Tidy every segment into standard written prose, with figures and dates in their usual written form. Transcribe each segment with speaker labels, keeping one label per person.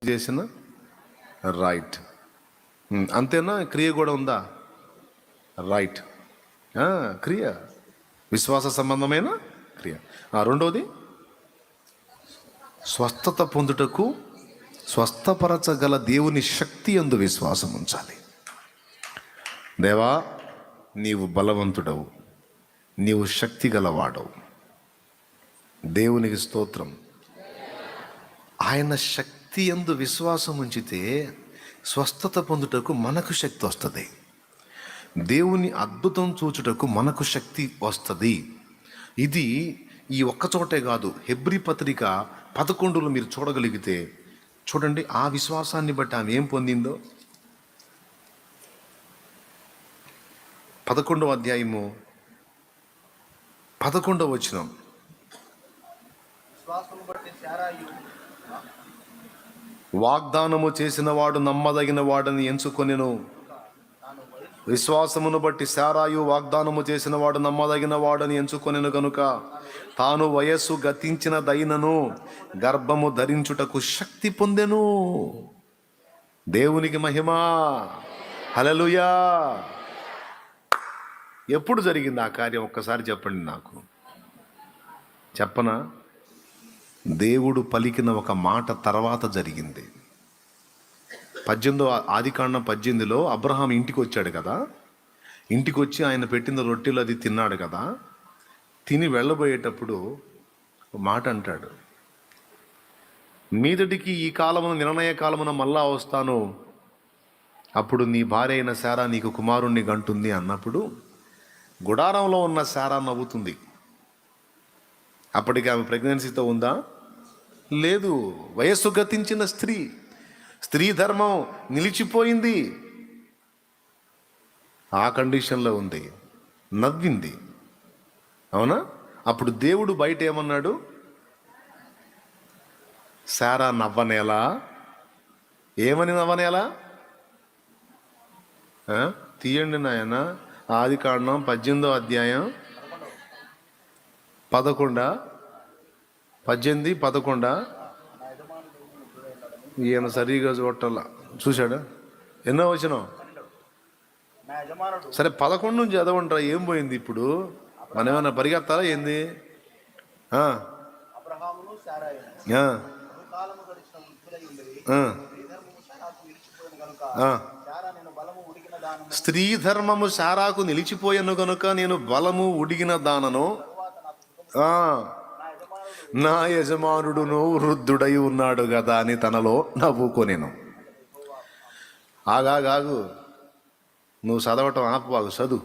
Speaker 1: చేసిన రైట్. అంతేనా? క్రియ కూడా ఉందా? రైట్. క్రియ విశ్వాస సంబంధమైన క్రియ. రెండవది, స్వస్థత పొందుటకు స్వస్థపరచగల దేవుని శక్తి యందు విశ్వాసం ఉంచాలి. దేవా, నీవు బలవంతుడవు, నీవు శక్తి గలవాడవు. దేవునికి స్తోత్రం. ఆయన శక్తి యందు విశ్వాసం ఉంచితే స్వస్థత పొందుటకు మనకు శక్తి వస్తుంది. దేవుని అద్భుతం చూచుటకు మనకు శక్తి వస్తుంది. ఇది ఈ ఒక్క చోటే కాదు, హెబ్రీ పత్రిక 11లో మీరు చూడగలిగితే చూడండి, ఆ విశ్వాసాన్ని బట్టి ఆమె ఏం పొందిందో. 11వ అధ్యాయము 11వ వచనం. వాగ్దానము చేసిన వాడు నమ్మదగిన వాడని ఎంచుకొనెను. విశ్వాసమును బట్టి శారాయు వాగ్దానము చేసిన వాడు నమ్మదగిన వాడని ఎంచుకొనెను గనుక తాను వయస్సు గతించిన దైనను గర్భము ధరించుటకు శక్తి పొందెను. దేవునికి మహిమ. హల్లెలూయా. ఎప్పుడు జరిగింది ఆ కార్యం? ఒక్కసారి చెప్పండి నాకు. చెప్పనా? దేవుడు పలికిన ఒక మాట తర్వాత జరిగింది. 18 ఆదికాండం 18లో అబ్రహాం ఇంటికి వచ్చాడు కదా. ఇంటికి వచ్చి ఆయన పెట్టిన రొట్టెలు అది తిన్నాడు కదా. తిని వెళ్ళబోయేటప్పుడు మాట అంటాడు, మీదటికి ఈ కాలమున నిర్ణయ కాలమున మళ్ళా వస్తాను, అప్పుడు నీ భార్య అయిన శారా నీకు కుమారుణ్ణి గంటుంది అన్నప్పుడు గుడారంలో ఉన్న శారా నవ్వుతుంది. అప్పటికి ఆమె ప్రెగ్నెన్సీతో ఉందా? లేదు. వయస్సు గతించిన స్త్రీ, స్త్రీ ధర్మం నిలిచిపోయింది. ఆ కండిషన్లో ఉంది. నవ్వింది. అవునా? అప్పుడు దేవుడు బయట ఏమన్నాడు? శారా నవ్వనేలా? ఏమని నవ్వనేలా? తీయండి నాయన. ఆదికాండం 18వ అధ్యాయం 11 ఈయన సరిగా చూడాల. చూశాడా? ఎన్నో వచనం? సరే 11 నుంచి చదవంటారా. ఏం పోయింది ఇప్పుడు? మనం ఏమన్నా పరిగెత్తాలా ఏంది? స్త్రీ ధర్మము శారాకు నిలిచిపోయాను కనుక నేను బలము ఉడిగిన దానను, నా యజమానుడును వృద్ధుడై ఉన్నాడు కదా అని తనలో నవ్వుకొనెను. ఆగాగు, నువ్వు చదవటం ఆపువాగు, చదువు.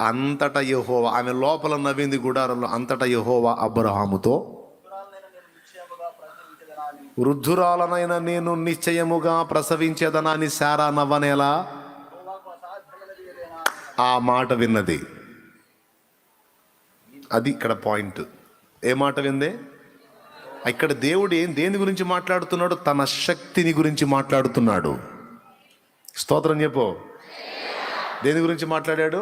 Speaker 1: అంతటా యెహోవా, ఆమె లోపల నవ్వింది గుడారంలో. అంతటా యెహోవా అబ్రహాముతో, వృద్ధురాలనైనా నేను నిశ్చయముగా ప్రసవించేదనని శారా నవ్వనేలా? ఆ మాట విన్నది. అది ఇక్కడ పాయింట్. ఏ మాట విందే? ఇక్కడ దేవుడు దేని గురించి మాట్లాడుతున్నాడు? తన శక్తిని గురించి మాట్లాడుతున్నాడు. స్తోత్రం చెప్పు. దేని గురించి మాట్లాడాడు?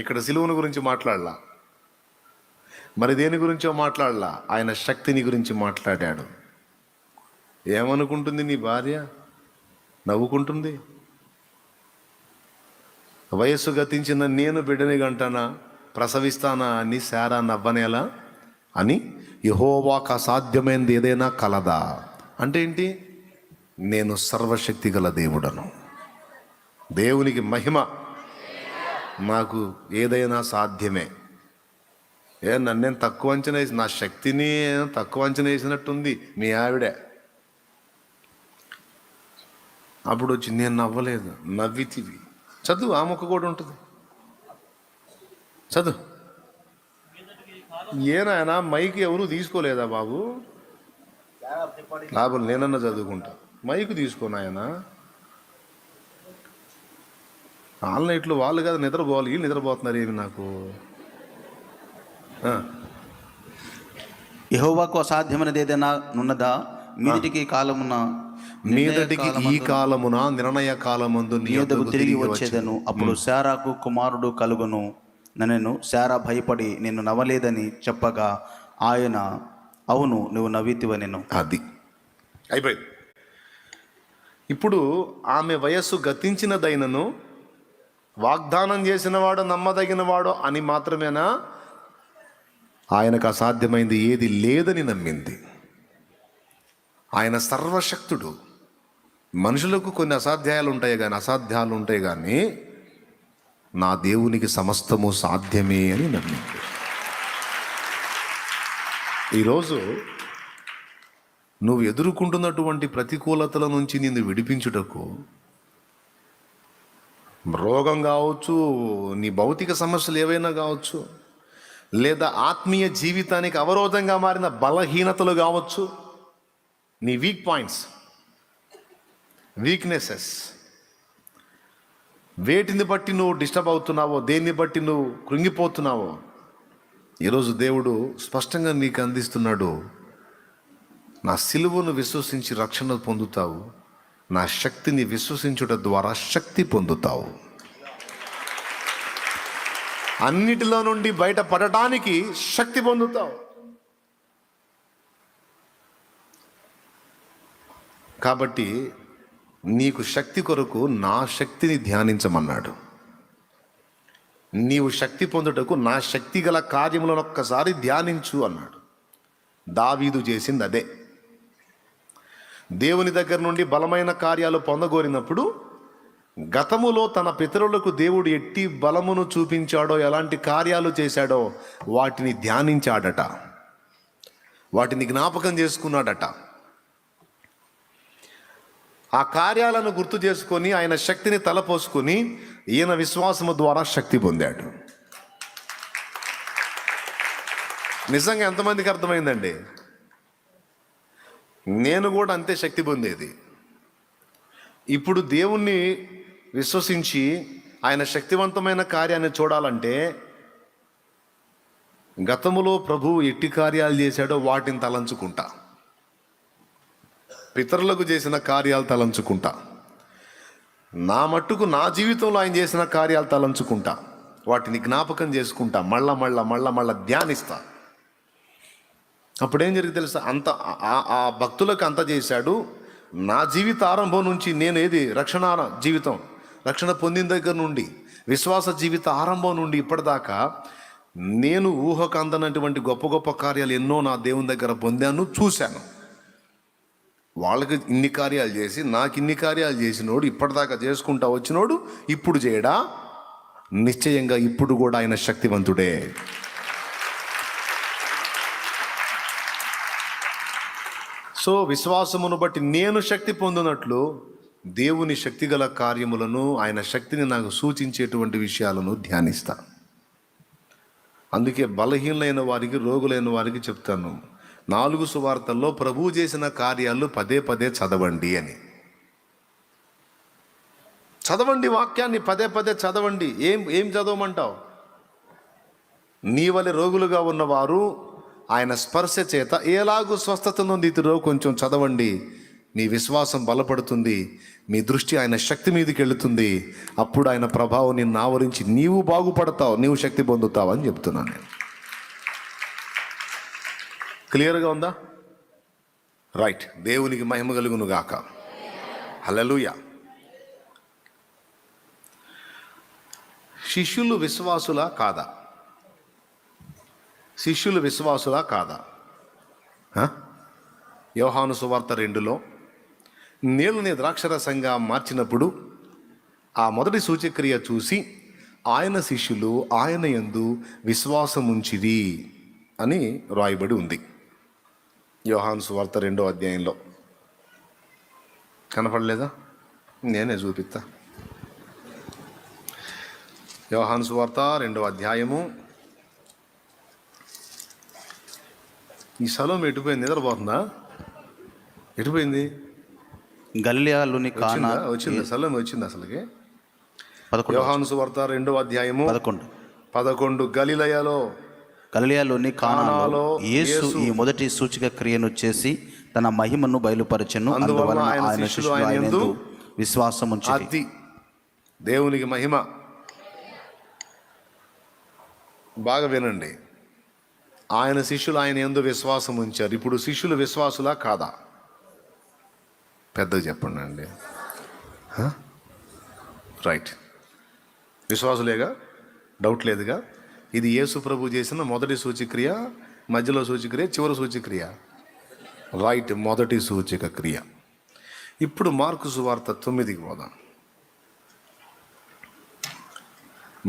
Speaker 1: ఇక్కడ సిలువను గురించి మాట్లాడలా, మరి దేని గురించో మాట్లాడలా, ఆయన శక్తిని గురించి మాట్లాడాడు. ఏమనుకుంటుంది నీ భార్య? నవ్వుకుంటుంది. వయస్సు గతించిన నేను బిడ్డని గంటానా, ప్రసవిస్తానా అని శారా నవ్వనేలా? అని యెహోవాకు అసాధ్యమైనది ఏదైనా కలదా? అంటే ఏంటి? నేను సర్వశక్తి గల దేవుడను. దేవునికి మహిమ. నాకు ఏదైనా సాధ్యమే. నన్నేం తక్కువ అంచనా వేసి, నా శక్తిని తక్కువ అంచనా వేసినట్టుంది మీ ఆవిడే. అప్పుడు వచ్చి నేను నవ్వలేదు, నవ్వితివి. చదువు, ఆ మొక్క కూడా ఉంటుంది. చదువు. ఏనాయనా మైక్ ఎవరు తీసుకోలేదా బాబు? లాభం, నేనన్నా చదువుకుంటా. మైకు తీసుకోనాయనా. ఆన్లైట్లో వాళ్ళు కదా నిద్రపోవాలి, వీళ్ళు నిద్రపోతున్నారు. ఏమి నాకు
Speaker 2: యెహోవాకు అసాధ్యమైనది ఏదైనా ఉన్నదా? మీదటికి ఈ కాలమున నిర్ణయ కాలమందు నీ యొద్దకు తిరిగి వచ్చేదను, అప్పుడు శారాకు కుమారుడు కలుగును. నన్ను శారా భయపడి నిన్ను నవ్వలేదని చెప్పగా ఆయన అవును, నువ్వు నవ్వితివనెను.
Speaker 1: అది అయిపోయింది. ఇప్పుడు ఆమె వయస్సు గతించినదైనను వాగ్దానం చేసినవాడు నమ్మదగినవాడు అని మాత్రమేనా? ఆయనకు అసాధ్యమైంది ఏది లేదని నమ్మింది. ఆయన సర్వశక్తుడు. మనుషులకు కొన్ని అసాధ్యాలు ఉంటాయి కానీ నా దేవునికి సమస్తము సాధ్యమే అని నమ్మింది. ఈరోజు నువ్వు ఎదుర్కొంటున్నటువంటి ప్రతికూలతల నుంచి నిన్ను విడిపించుటకు, రోగం కావచ్చు, నీ భౌతిక సమస్యలు ఏవైనా కావచ్చు, లేదా ఆత్మీయ జీవితానికి అవరోధంగా మారిన బలహీనతలు కావచ్చు, నీ వీక్ పాయింట్స్, వీక్నెసెస్, వేటిని బట్టి నువ్వు డిస్టర్బ్ అవుతున్నావో, దేన్ని బట్టి నువ్వు కృంగిపోతున్నావో, ఈరోజు దేవుడు స్పష్టంగా నీకు అందిస్తున్నాడు. నా సిలువను విశ్వసించి రక్షణ పొందుతావు, నా శక్తిని విశ్వసించుట ద్వారా శక్తి పొందుతావు. అన్నిటిలో నుండి బయటపడటానికి శక్తి పొందుతావు. కాబట్టి నీకు శక్తి కొరకు నా శక్తిని ధ్యానించమన్నాడు. నీవు శక్తి పొందుటకు నా శక్తి గల కార్యములను ఒక్కసారి ధ్యానించు అన్నాడు. దావీదు చేసింది అదే. దేవుని దగ్గర నుండి బలమైన కార్యాలు పొందగోరినప్పుడు గతములో తన పితరులకు దేవుడు ఎట్టి బలమును చూపించాడో, ఎలాంటి కార్యాలు చేశాడో వాటిని ధ్యానించాడట, వాటిని జ్ఞాపకం చేసుకున్నాడట. ఆ కార్యాలను గుర్తు చేసుకొని ఆయన శక్తిని తలపోసుకొని ఈయన విశ్వాసము ద్వారా శక్తి పొందాడు. నిజంగా ఎంతమందికి అర్థమైందండి? నేను కూడా అంతే శక్తి పొందేది. ఇప్పుడు దేవుణ్ణి విశ్వసించి ఆయన శక్తివంతమైన కార్యాన్ని చూడాలంటే గతములో ప్రభువు ఎట్టి కార్యాలు చేశాడో వాటిని తలంచుకుంటా, పితరులకు చేసిన కార్యాలు తలంచుకుంటా, నా మట్టుకు నా జీవితంలో ఆయన చేసిన కార్యాలు తలంచుకుంటా, వాటిని జ్ఞాపకం చేసుకుంటా, మళ్ళా ధ్యానిస్తా. అప్పుడేం జరిగింది తెలుసా? అంత ఆ భక్తులకు అంత చేశాడు. నా జీవిత ఆరంభం నుంచి నేను రక్షణ పొందిన దగ్గర నుండి, విశ్వాస జీవిత ఆరంభం నుండి ఇప్పటిదాకా నేను ఊహకు అందనటువంటి గొప్ప గొప్ప కార్యాలు ఎన్నో నా దేవుని దగ్గర పొందాను, చూశాను. వాళ్ళకి ఇన్ని కార్యాలు చేసి నాకు ఇన్ని కార్యాలు చేసినోడు, ఇప్పటిదాకా చేసుకుంటా వచ్చినోడు ఇప్పుడు చేయడా? నిశ్చయంగా ఇప్పుడు కూడా ఆయన శక్తివంతుడే. సో విశ్వాసమును బట్టి నేను శక్తి పొందినట్లు దేవుని శక్తిగల కార్యములను, ఆయన శక్తిని నాకు సూచించేటువంటి విషయాలను ధ్యానిస్తా. అందుకే బలహీనమైన వారికి, రోగులైన వారికి చెప్తాను, 4 సువార్తల్లో ప్రభువు చేసిన కార్యాలు పదే చదవండి అని. చదవండి, వాక్యాన్ని పదే చదవండి. ఏం చదవమంటావు? నీ వలె రోగులుగా ఉన్నవారు ఆయన స్పర్శ చేత ఎలాగూ స్వస్థత నొందితురో కొంచెం చదవండి. మీ విశ్వాసం బలపడుతుంది, మీ దృష్టి ఆయన శక్తి మీదకి వెళుతుంది. అప్పుడు ఆయన ప్రభావం నిన్ను ఆవరించి నీవు బాగుపడతావు, నీవు శక్తి పొందుతావు అని చెప్తున్నాను నేను. క్లియర్గా ఉందా? రైట్. దేవునికి మహిమ కలుగును గాక. హల్లెలూయా. శిష్యులు విశ్వాసులా కాదా? శిష్యులు విశ్వాసులా కాదా? యోహాను సువార్త 2లో నీళ్ళని ద్రాక్షరసంగా మార్చినప్పుడు ఆ మొదటి సూచక్రియ చూసి ఆయన శిష్యులు ఆయన యందు విశ్వాసముంచిరి అని రాయబడి ఉంది. యోహాను సువార్త 2వ అధ్యాయంలో కనపడలేదా? నేనే చూపిస్తా. యోహాను సువార్త 2వ అధ్యాయము. ఈ స్థలం ఎటుపోయింది? నిద్రపోతుందా? ఎటుపోయింది?
Speaker 2: గలిలయలోని కానా
Speaker 1: వచ్చింది. స్థలం వచ్చింది అసలుకి.
Speaker 2: 11
Speaker 1: యోహాను సువార్త 2వ అధ్యాయము 11. గలిలయలోని
Speaker 2: కానాలో యేసు ఈ మొదటి సూచక క్రియను చేసి తన మహిమను బయలుపరచెను. అందువలన ఆయన శిష్యులు ఆయన యందు విశ్వాసం ఉంచిరి.
Speaker 1: అది దేవునికి మహిమ. బాగా వినండి. ఆయన శిష్యులు ఆయన యందు విశ్వాసం ఉంచారు. ఇప్పుడు శిష్యులు విశ్వాసులా కాదా? పెద్దగా చెప్పండి అండి. రైట్, విశ్వాసులేగా, డౌట్ లేదుగా. ఇది యేసు ప్రభు చేసిన మొదటి సూచక్రియ, మధ్యలో సూచక్రియ, చివరి సూచక్రియ. రైట్, మొదటి సూచక క్రియ. ఇప్పుడు మార్కు సువార్త 9కి పోదాం.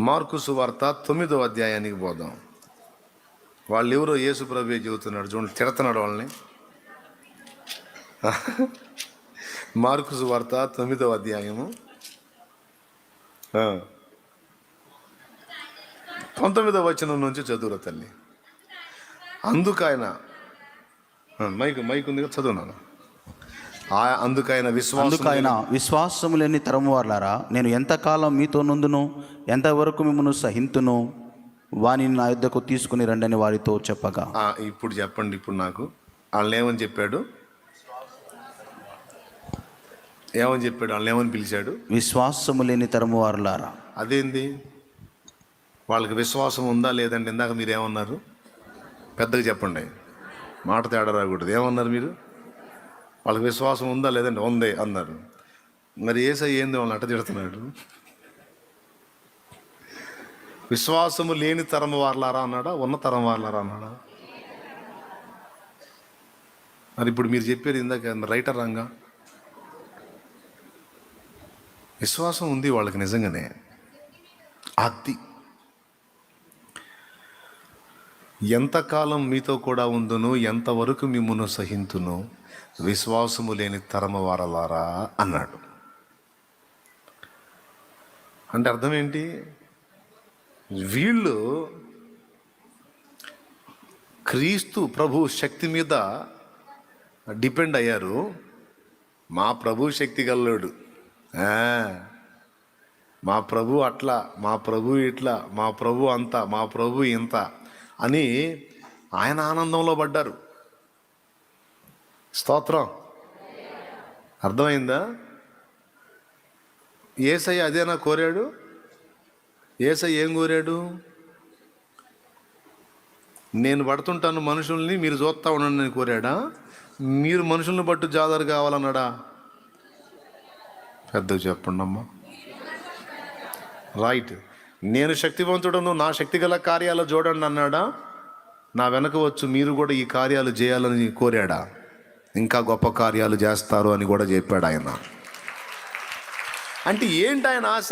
Speaker 1: మార్కు సువార్త 9వ అధ్యాయానికి పోదాం. వాళ్ళు ఎవరో యేసు ప్రభువే చెబుతున్నాడు చూడండి, తిడుతున్నాడు వాళ్ళని. మార్కు సువార్త 9వ అధ్యాయము 19వ వచనం నుంచి చదువురా తల్లి. అందుకైన మైక్ ఉంది కదా, చదువున్నాను. అందుకైన
Speaker 2: విశ్వాసము లేని తరము వారలారా, నేను ఎంతకాలం మీతో నుందును, ఎంతవరకు మిమ్మల్ని సహింతును, వానిని నా యుద్ధకు తీసుకుని రండని వారితో చెప్పగా.
Speaker 1: ఇప్పుడు చెప్పండి, ఇప్పుడు నాకు వాళ్ళని ఏమని చెప్పాడు? వాళ్ళని ఏమని పిలిచాడు?
Speaker 2: విశ్వాసము లేని తరము వారలారా.
Speaker 1: అదేంది? వాళ్ళకి విశ్వాసం ఉందా లేదంటే? ఇందాక మీరు ఏమన్నారు? పెద్దగా చెప్పండి, మాట తేడా రాకూడదు. ఏమన్నారు మీరు? వాళ్ళకి విశ్వాసం ఉందా లేదంటే? ఉంది అన్నారు. మరి యేసయ్య ఏంది వాళ్ళని అట్ట తిడుతున్నాడు? విశ్వాసము లేని తరం వారలారా అన్నాడా, ఉన్న తరం వారలారా అన్నాడా? మరి ఇప్పుడు మీరు చెప్పారు ఇందాక, రైటర్ రంగా విశ్వాసం ఉంది వాళ్ళకి నిజంగానే. అది ఎంతకాలం మీతో కూడా ఉందును, ఎంతవరకు మిమ్మును సహింతును, విశ్వాసము లేని తరమ వారలారా అన్నాడు. అంటే అర్థం ఏంటి? వీళ్ళు క్రీస్తు ప్రభు శక్తి మీద డిపెండ్ అయ్యారు. మా ప్రభు శక్తి గల్లోడు, మా ప్రభు అట్లా, మా ప్రభు ఇట్లా, మా ప్రభు అంత, మా ప్రభు ఇంత అని ఆయన ఆనందంలో పడ్డారు. స్తోత్రం. అర్థమైందా? యేసయ్య అదేనా కోరాడు? యేసయ్య ఏం కోరాడు? నేను పడుతుంటాను మనుషుల్ని, మీరు చూస్తూ ఉండండి అని కోరాడా? మీరు మనుషుల్ని బట్టు జాదరు కావాలన్నాడా? పెద్దగా చెప్పండి అమ్మా. రైట్, నేను శక్తివంతుడను, నా శక్తి గల కార్యాలు చూడండి అన్నాడా? నా వెనక వచ్చు మీరు కూడా ఈ కార్యాలు చేయాలని కోరాడా? ఇంకా గొప్ప కార్యాలు చేస్తారు అని కూడా చెప్పాడు ఆయన. అంటే ఏంటి ఆయన ఆశ?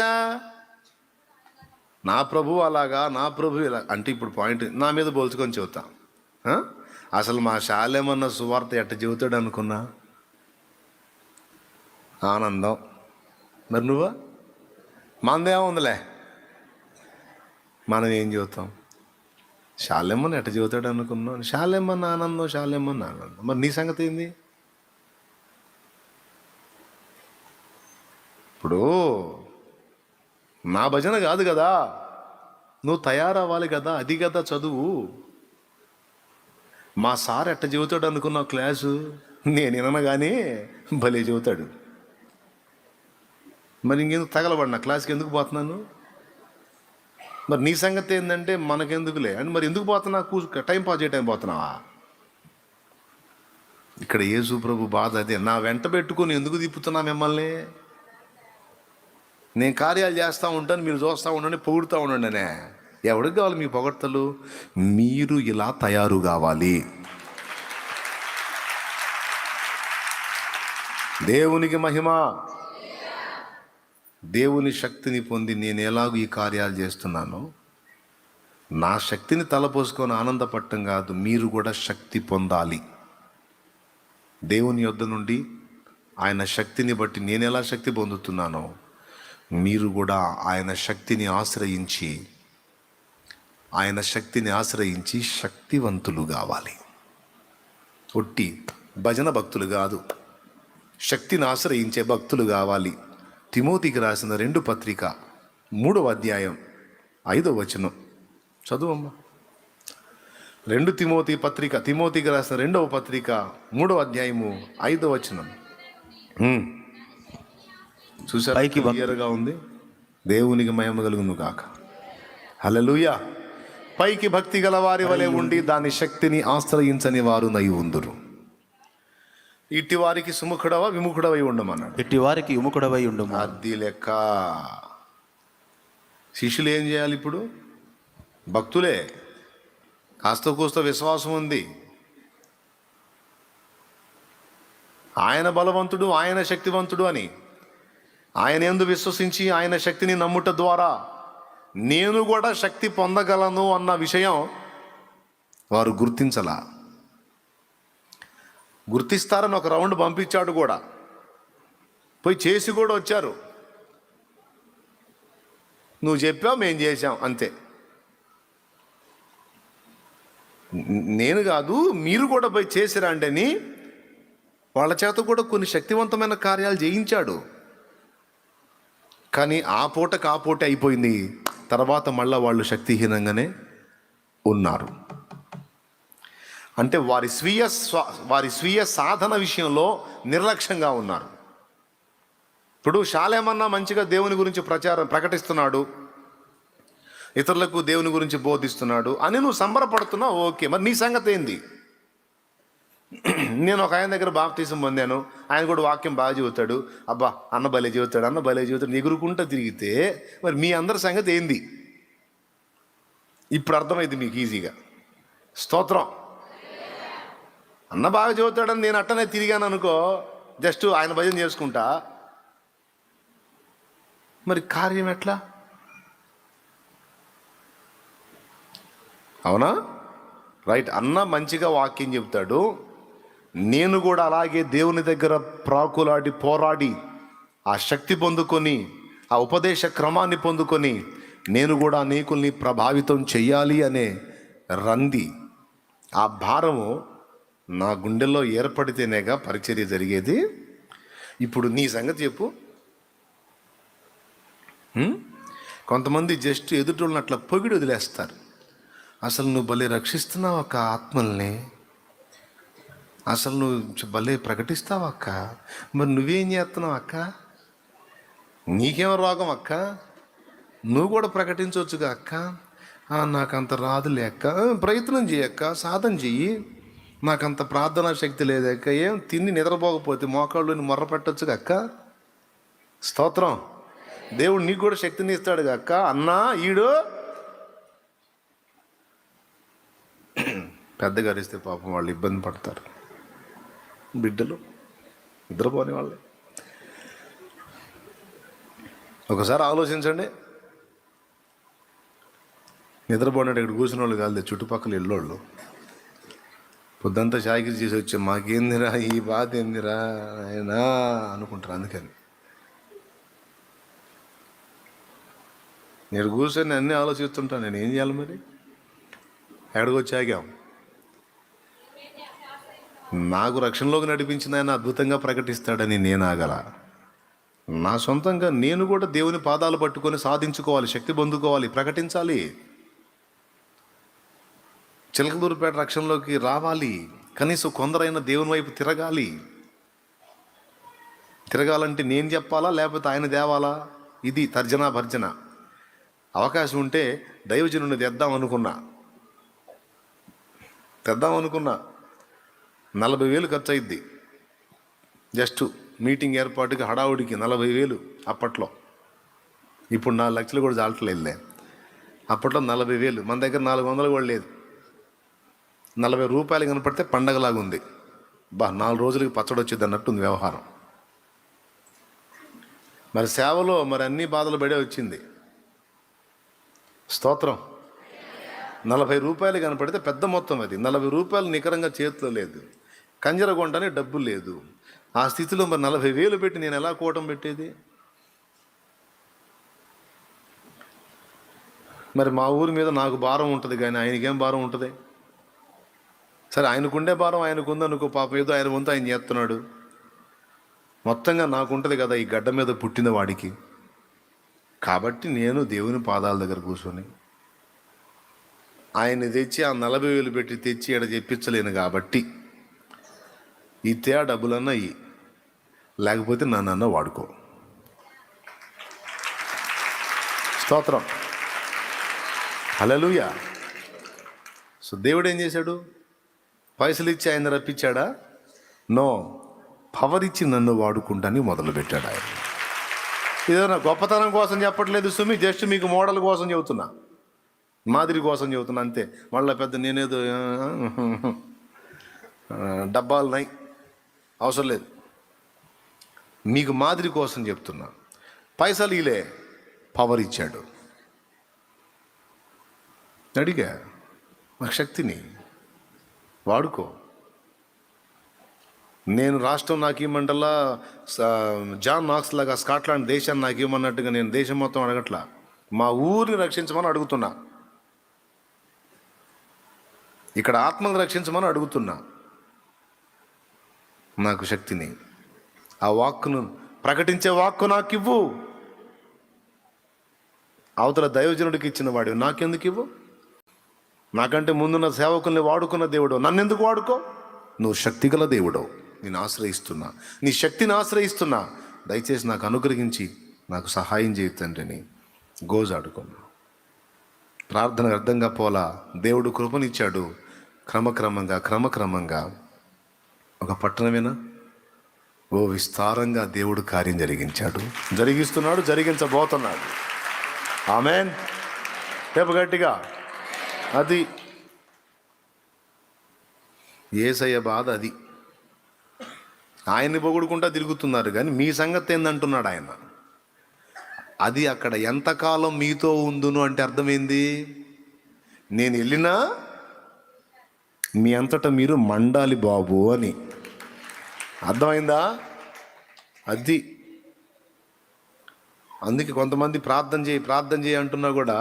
Speaker 1: నా ప్రభు అలాగా, నా ప్రభు ఇలా అంటే. ఇప్పుడు పాయింట్ నా మీద పోల్చుకొని చెబుతా. అసలు మా శాలేమన్న సువార్త ఎట్ట చెబుతాడు అనుకున్నా? ఆనందం. మరి నువ్వా? మందేముందిలే, మనం ఏం చెబుతాం? శాలేమన్న ఎట్ట చెబుతాడు అనుకున్నాను. శాలేమన్న ఆనందం, శాలేమన్న ఆనందం. మరి నీ సంగతి ఏంది? ఇప్పుడు నా భజన కాదు కదా, నువ్వు తయారవ్వాలి కదా, అది కదా చదువు. మా సార్ ఎట్ట చెబుతాడు అనుకున్నావు క్లాసు? నేను వినగానే భలే చెబుతాడు. మరి ఇంకెందుకు తగలబడినా క్లాస్కి ఎందుకు పోతున్నాను? మరి నీ సంగతి ఏంటంటే మనకెందుకులే అని. మరి ఎందుకు పోతున్నా? టైం పాస్ చేయటం పోతున్నావా? ఇక్కడ యేసు ప్రభు బాధ అదే. నా వెంట పెట్టుకొని ఎందుకు తిప్పుతున్నా మిమ్మల్ని? నేను కార్యాలు చేస్తూ ఉంటాను, మీరు చూస్తూ ఉండండి, పొగుడుతూ ఉండండి అనే. ఎవరికి కావాలి మీ పొగడ్తలు? మీరు ఇలా తయారు కావాలి. దేవునికి మహిమ. దేవుని శక్తిని పొంది నేను ఎలాగూ ఈ కార్యాలు చేస్తున్నానో, నా శక్తిని తలపోసుకొని ఆనందపడటం కాదు, మీరు కూడా శక్తి పొందాలి. దేవుని యొద్ద నుండి ఆయన శక్తిని బట్టి నేను ఎలా శక్తి పొందుతున్నానో, మీరు కూడా ఆయన శక్తిని ఆశ్రయించి శక్తివంతులు కావాలి. ఒట్టి భజన భక్తులు కాదు, శక్తిని ఆశ్రయించే భక్తులు కావాలి. తిమోతికి రాసిన 2వ పత్రిక 3వ అధ్యాయం 5వ వచనం చదువమ్మా. 2 తిమోతి పత్రిక, తిమోతికి రాసిన 2వ పత్రిక 3వ అధ్యాయము 5వ వచనం. చూసారా? క్లియర్గా ఉంది. దేవునికి మహిమ కలుగును గాక. హల్లెలూయా. పైకి భక్తి గల వారి వలె ఉండి దాని శక్తిని ఆశ్రయించని వారు నై ఉందురు. ఇట్టి వారికి సుముఖుడవా విముఖుడవై ఉండమన్నాడు.
Speaker 2: ఇట్టి వారికి విముఖుడవై ఉండుము.
Speaker 1: అది లెక్క. శిష్యులు ఏం చేయాలి ఇప్పుడు? భక్తులే, కాస్త కూస్త విశ్వాసం ఉంది, ఆయన బలవంతుడు, ఆయన శక్తివంతుడు అని ఆయన యందు విశ్వసించి ఆయన శక్తిని నమ్ముట ద్వారా నేను కూడా శక్తి పొందగలను అన్న విషయం వారు గుర్తించలా. గుర్తిస్తారని ఒక రౌండ్ పంపించాడు కూడా, పోయి చేసి కూడా వచ్చారు. నువ్వు చెప్పావు, మేము చేశాం, అంతే. నేను కాదు, మీరు కూడా పోయి చేసిరండి అని వాళ్ళ చేత కూడా కొన్ని శక్తివంతమైన కార్యాలు చేయించాడు. కానీ ఆ పూట అయిపోయింది. తర్వాత మళ్ళా వాళ్ళు శక్తిహీనంగానే ఉన్నారు. అంటే వారి స్వీయ సాధన విషయంలో నిర్లక్ష్యంగా ఉన్నారు. ఇప్పుడు షాలేమన్నా మంచిగా దేవుని గురించి ప్రకటిస్తున్నాడు, ఇతరులకు దేవుని గురించి బోధిస్తున్నాడు అని నువ్వు సంబరపడుతున్నావు, ఓకే. మరి నీ సంగతి ఏంది? నేను ఒక ఆయన దగ్గర బాప్తీసం పొందాను, ఆయన కూడా వాక్యం బాగా చెబుతాడు, అబ్బా అన్న భలే చెబుతాడు ఎగురుకుంటూ తిరిగితే మరి మీ అందరి సంగతి ఏంది? ఇప్పుడు అర్థమైంది మీకు ఈజీగా. స్తోత్రం. అన్న బాగా చెబుతాడని నేను అట్టనే తిరిగాను అనుకో, జస్ట్ ఆయన భజన చేసుకుంటా, మరి కార్యం ఎట్లా? అవునా? రైట్. అన్న మంచిగా వాక్యం చెబుతాడు, నేను కూడా అలాగే దేవుని దగ్గర ప్రాకులాడి పోరాడి ఆ శక్తి పొందుకొని ఆ ఉపదేశ క్రమాన్ని పొందుకొని నేను కూడా అనేకుల్ని ప్రభావితం చెయ్యాలి అనే రంది, ఆ భారము నా గుండెల్లో ఏర్పడితేనేగా పరిచర్య జరిగేది. ఇప్పుడు నీ సంగతి చెప్పు. కొంతమంది జస్ట్ ఎదుటోళ్ళని అట్లా పొగిడి వదిలేస్తారు. అసలు నువ్వు భలే రక్షిస్తున్నావు అక్క ఆత్మల్ని, అసలు నువ్వు భలే ప్రకటిస్తావు అక్క, మరి నువ్వేం చేస్తున్నావు అక్క, నీకేం రోగం అక్క, నువ్వు కూడా ప్రకటించవచ్చుగా అక్క. నాకంత రాదులే అక్క, ప్రయత్నం చేయక్క, సాధన చెయ్యి, నాకంత ప్రార్థనా శక్తి లేదక్క, ఏం తిని నిద్రపోకపోతే మోకాళ్ళని మొర్ర పెట్టచ్చుగా అక్క. స్తోత్రం. దేవుడు నీకు కూడా శక్తిని ఇస్తాడుగా అక్క. అన్నా ఈడు పెద్దగా అరిస్తే పాపం వాళ్ళు ఇబ్బంది పడతారు, బిడ్డలు నిద్రపోని వాళ్ళే. ఒకసారి ఆలోచించండి, నిద్రపోయినట్టు ఇక్కడ కూర్చున్న వాళ్ళు కాదు, చుట్టుపక్కల ఇల్లోళ్ళు పొద్దంతా చాకిరి చేసి వచ్చి మాకేందిరా ఈ బాధ ఏందిరా అయినా అనుకుంటారు. అందుకని నేను కూర్చొని అన్నీ ఆలోచిస్తుంటాను, నేను ఏం చేయాలి మరి? ఎక్కడికి వచ్చాగాం? నాకు రక్షణలోకి నడిపించిన ఆయన అద్భుతంగా ప్రకటిస్తాడని నేను ఆగల. నా సొంతంగా నేను కూడా దేవుని పాదాలు పట్టుకొని సాధించుకోవాలి, శక్తి పొందుకోవాలి, ప్రకటించాలి, చిలకలూరుపేట రక్షణలోకి రావాలి, కనీసం కొందరైనా దేవుని వైపు తిరగాలంటే నేను చెప్పాలా లేకపోతే ఆయన దేవాలా? ఇది తర్జనా భర్జన. అవకాశం ఉంటే దైవజనుని తెద్దాం అనుకున్నా 40,000 ఖర్చు అయింది. జస్ట్ మీటింగ్ ఏర్పాటుకి హడావుడికి 40,000 అప్పట్లో. ఇప్పుడు 4 లక్షలు కూడా చాలట్లేదులే. అప్పట్లో 40,000, మన దగ్గర 400 కూడా లేదు. 40 రూపాయలు కనపడితే పండగలాగా ఉంది. 4 రోజులకి పచ్చడి వచ్చింది అన్నట్టుంది వ్యవహారం. మరి సేవలో మరి అన్ని బాధలు పడే వచ్చింది. స్తోత్రం. 40 రూపాయలు కనపడితే పెద్ద మొత్తం అది. 40 రూపాయలు నికరంగా చేతిలో లేదు, కంజర కొంటానే డబ్బులు లేదు. ఆ స్థితిలో మరి 40,000 పెట్టి నేను ఎలా కూటం పెట్టేది? మరి మా ఊరి మీద నాకు భారం ఉంటుంది, కానీ ఆయనకేం భారం ఉంటుంది? సరే, ఆయనకుండే భారం ఆయనకుంది అనుకో, పాపం ఏదో ఆయన వంతు ఆయన చేస్తున్నాడు. మొత్తంగా నాకుంటుంది కదా ఈ గడ్డ మీద పుట్టిన వాడికి. కాబట్టి నేను దేవుని పాదాల దగ్గర కూర్చొని ఆయన్ని తెచ్చి ఆ 40,000 పెట్టి తెచ్చి ఇక్కడ చెప్పించలేను. కాబట్టి ఇతే ఆ డబ్బులన్నా ఇయ్యి, లేకపోతే నన్నన్న వాడుకో. స్తోత్రం. హల్లెలూయా. సో దేవుడు ఏం చేశాడు? పైసలు ఇచ్చి ఆయన రప్పించాడా? నో, పవర్ ఇచ్చి నన్ను వాడుకుంటాని మొదలుపెట్టాడు ఆయన. ఇదో నా గొప్పతనం కోసం చెప్పట్లేదు సుమి, జస్ట్ మీకు మోడల్ కోసం చెబుతున్నా, మాదిరి కోసం చెబుతున్నా అంతే. మళ్ళీ పెద్ద నేనేదో డబ్బాలు నై అవసరం లేదు, మీకు మాదిరి కోసం చెప్తున్నా. పైసలు ఇలే, పవర్ ఇచ్చాడు. అడిగా, నాకు శక్తిని వాడుకో. నేను రాష్ట్రం నాకు ఇవ్వమంటలా, జాన్ నాక్స్ లాగా స్కాట్లాండ్ దేశాన్ని నాకు ఇవ్వమన్నట్టుగా నేను దేశం మొత్తం అడగట్లా, మా ఊరిని రక్షించమని అడుగుతున్నా, ఇక్కడ ఆత్మను రక్షించమని అడుగుతున్నా. నాకు శక్తిని, ఆ వాక్కును ప్రకటించే వాక్కు నాకు ఇవ్వు. అవతల దైవజనుడికి ఇచ్చిన వాడు నాకెందుకు ఇవ్వు? నాకంటే ముందున్న సేవకుల్ని వాడుకున్న దేవుడు నన్నెందుకు వాడుకో? నువ్వు శక్తిగల దేవుడు, నేను ఆశ్రయిస్తున్నా, నీ శక్తిని ఆశ్రయిస్తున్నా, దయచేసి నాకు అనుగ్రహించి నాకు సహాయం చేయతండ్రిని గోజాడుకున్నా. ప్రార్థన అర్థంగా పోలా, దేవుడు కృపనిచ్చాడు. క్రమక్రమంగా ఒక పట్టణమేనా, ఓ విస్తారంగా దేవుడు కార్యం జరిగిస్తున్నాడు, జరిగించబోతున్నాడు. ఆమేన్. రేపు గట్టిగా. అది యేసయ్య బాధ, అది. ఆయన్ని పొగుడుకుంటా తిరుగుతున్నారు కానీ మీ సంగతి ఏందంటున్నాడు ఆయన. అది అక్కడ ఎంతకాలం మీతో ఉందును అంటే అర్థమైంది, నేను వెళ్ళినా మీ అంతటా మీరు మండాలి బాబు అని. అర్థమైందా? అది. అందుకే కొంతమంది ప్రార్థన చేయి అంటున్నా కూడా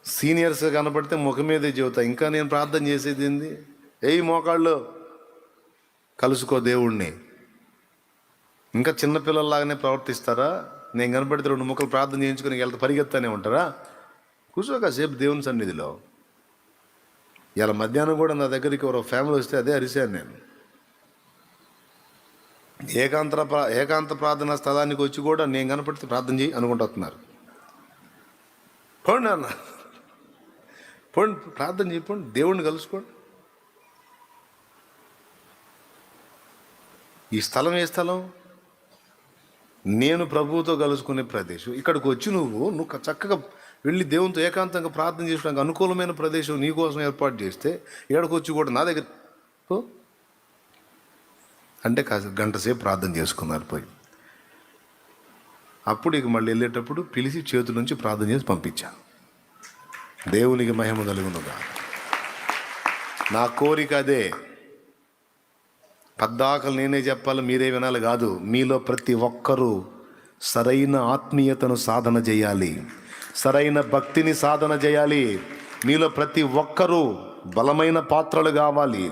Speaker 1: సీనియర్స్గా కనపడితే ముఖం మీదే చెబుతా, ఇంకా నేను ప్రార్థన చేసేది ఏంది? మోకాళ్ళు కలుసుకో దేవుణ్ణి. ఇంకా చిన్నపిల్లల్లాగానే ప్రవర్తిస్తారా? నేను కనపడితే 2 ముక్కలు ప్రార్థన చేయించుకుని వెళ్తే పరిగెత్తానే ఉంటారా? కూర్చో కాసేపు దేవుని సన్నిధిలో. ఇలా మధ్యాహ్నం కూడా నా దగ్గరికి ఒక ఫ్యామిలీ వస్తే అదే అరిశాను నేను. ఏకాంత ప్రార్థన స్థలానికి వచ్చి కూడా నేను కనపడితే ప్రార్థన చేయి అనుకుంటున్నారు. పోండి అన్న, పోండి ప్రార్థన చెప్పండి, దేవుణ్ణి కలుసుకోండి. ఈ స్థలం ఏ స్థలం? నేను ప్రభువుతో కలుసుకునే ప్రదేశం. ఇక్కడికి వచ్చి నువ్వు చక్కగా వెళ్ళి దేవునితో ఏకాంతంగా ప్రార్థన చేసుకోవడానికి అనుకూలమైన ప్రదేశం నీ కోసం ఏర్పాటు చేస్తే ఇక్కడికి వచ్చి కూడా నా దగ్గర అంటే గంట సేపు ప్రార్థన చేసుకున్నారు పోయి. అప్పుడు ఇక మళ్ళీ వెళ్ళేటప్పుడు పిలిచి చేతుల నుంచి ప్రార్థన చేసి పంపించా. దేవునికి మహిమ కలుగునుగా. నా కోరిక అదే. పద్దాకలు నేనే చెప్పాలి, మీరే వినాలి కాదు. మీలో ప్రతి ఒక్కరూ సరైన ఆత్మీయతను సాధన చేయాలి, సరైన భక్తిని సాధన చేయాలి. మీలో ప్రతి ఒక్కరూ బలమైన పాత్రలు కావాలి.